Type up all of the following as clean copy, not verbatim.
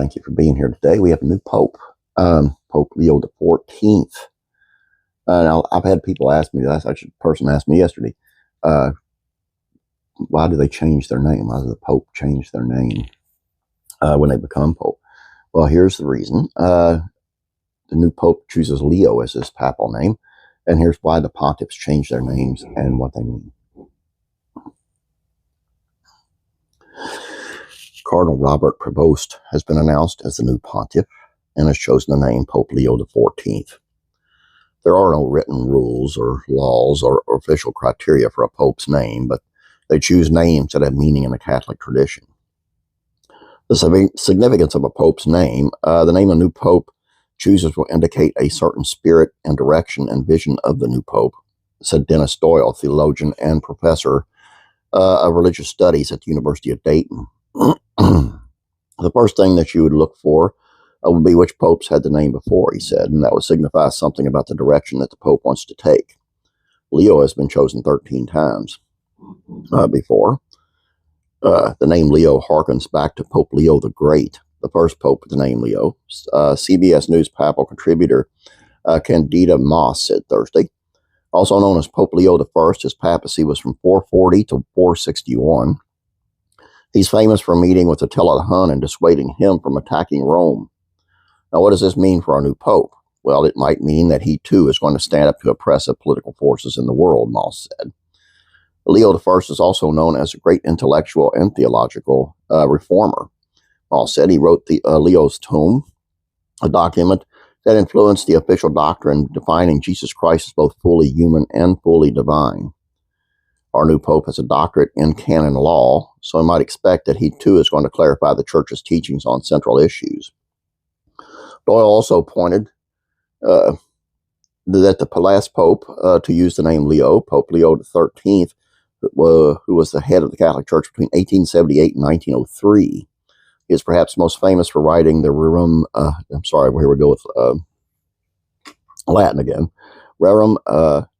thank you for being here today. We have a new Pope, Pope Leo XIV. Now, I've had people ask me, a person asked me yesterday, why do they change their name? Why does the Pope change their name when they become Pope? Well, here's the reason. The new Pope chooses Leo as his papal name, and here's why the pontiffs change their names and what they mean. Cardinal Robert Prevost has been announced as the new pontiff and has chosen the name Pope Leo XIV. There are no written rules or laws or official criteria for a pope's name, but they choose names that have meaning in the Catholic tradition. The significance of a pope's name, the name of a new pope chooses will indicate a certain spirit and direction and vision of the new pope, said Dennis Doyle, theologian and professor of religious studies at the University of Dayton. The first thing that you would look for would be which popes had the name before, he said, and that would signify something about the direction that the pope wants to take. Leo has been chosen 13 times before. The name Leo harkens back to Pope Leo the Great, the first pope with the name Leo. CBS News papal contributor Candida Moss said Thursday. Also known as Pope Leo I, his papacy was from 440 to 461. He's famous for meeting with Attila the Hun and dissuading him from attacking Rome. Now, what does this mean for our new pope? Well, it might mean that he, too, is going to stand up to oppressive political forces in the world, Moss said. Leo I is also known as a great intellectual and theological reformer. Moss said he wrote the Leo's Tome, a document that influenced the official doctrine defining Jesus Christ as both fully human and fully divine. Our new pope has a doctorate in canon law, so I might expect that he too is going to clarify the church's teachings on central issues. Doyle also pointed that the last pope to use the name Leo, Pope Leo XIII, who was the head of the Catholic Church between 1878 and 1903, is perhaps most famous for writing the Rerum, here we go with Latin again, Rerum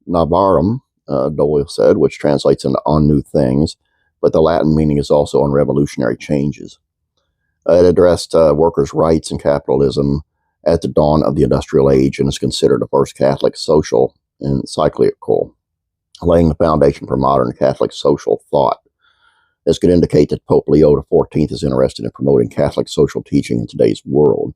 Novarum, Doyle said, which translates into on new things, but the Latin meaning is also on revolutionary changes. It addressed workers' rights and capitalism at the dawn of the industrial age and is considered the first Catholic social encyclical, laying the foundation for modern Catholic social thought. This could indicate that Pope Leo XIV is interested in promoting Catholic social teaching in today's world.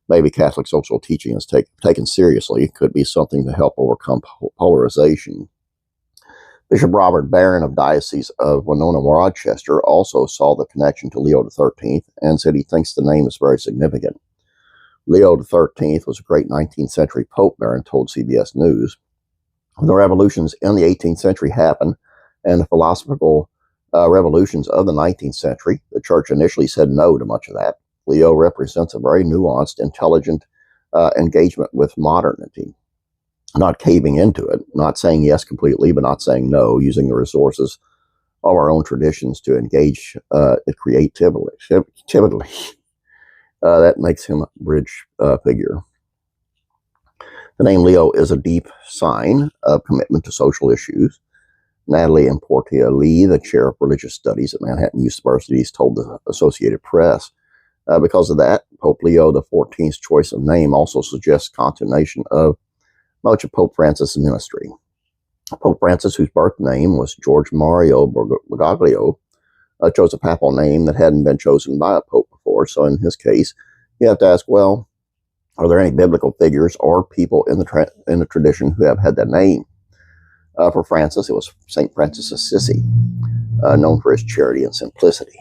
Maybe Catholic social teaching is taken seriously. It could be something to help overcome polarization. Bishop Robert Barron of Diocese of Winona-Rochester also saw the connection to Leo XIII and said he thinks the name is very significant. Leo XIII was a great 19th century pope, Barron told CBS News. When the revolutions in the 18th century happened and the philosophical revolutions of the 19th century, the church initially said no to much of that. Leo represents a very nuanced, intelligent engagement with modernity. Not caving into it, not saying yes completely, but not saying no, using the resources of our own traditions to engage it creatively. That makes him a bridge figure. The name Leo is a deep sign of commitment to social issues. Natalie Importia-Lee, the chair of religious studies at Manhattan University, told the Associated Press. Because of that, Pope Leo XIV's choice of name also suggests continuation of much of Pope Francis' ministry. Pope Francis, whose birth name was George Mario Bergoglio, chose a papal name that hadn't been chosen by a pope before. So in his case, you have to ask, well, are there any biblical figures or people in the tradition who have had that name? For Francis, it was St. Francis of Assisi, known for his charity and simplicity.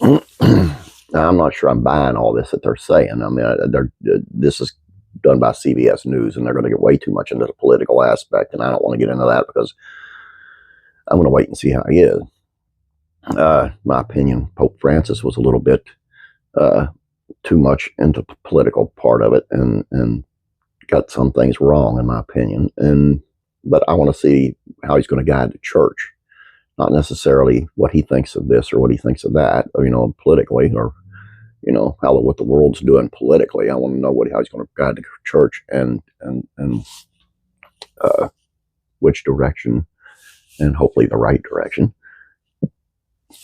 Now, I'm not sure I'm buying all this that they're saying. I mean, this is done by CBS News, and they're going to get way too much into the political aspect, and I don't want to get into that because I'm going to wait and see how he is. My opinion, Pope Francis was a little bit too much into the political part of it and got some things wrong, in my opinion. But I want to see how he's going to guide the church, not necessarily what he thinks of this or what he thinks of that, or, politically, or what the world's doing politically. I want to know how he's going to guide the church and which direction, and hopefully the right direction.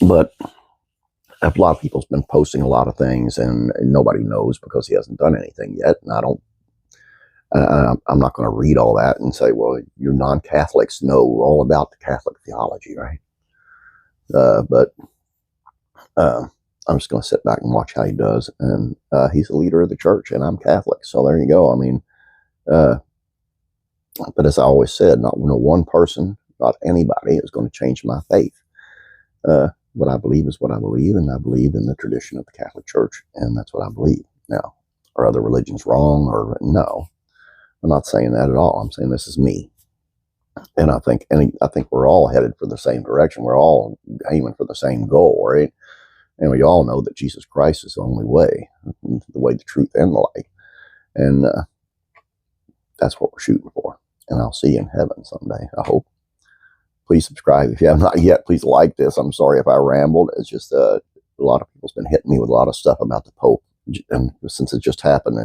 But A lot of people's been posting a lot of things, and nobody knows because he hasn't done anything yet. And I'm not going to read all that and say, well, you non-Catholics know all about the Catholic theology, right? But I'm just going to sit back and watch how he does. And he's the leader of the church, and I'm Catholic. So there you go. I mean, but as I always said, not one person, not anybody is going to change my faith. What I believe is what I believe, and I believe in the tradition of the Catholic Church, and that's what I believe. Now, are other religions wrong? Or no? I'm not saying that at all. I'm saying this is me, and I think we're all headed for the same direction. We're all aiming for the same goal, right? And we all know that Jesus Christ is the only way, the truth, and the light, and that's what we're shooting for. And I'll see you in heaven someday, I hope. Please subscribe if you have not yet. Please like this. I'm sorry if I rambled. It's just a lot of people's been hitting me with a lot of stuff about the Pope, and since it just happened,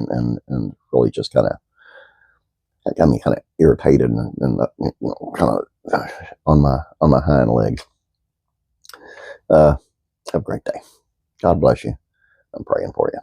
and really just kind of got me kind of irritated and kind of on my hind legs. Have a great day. God bless you. I'm praying for you.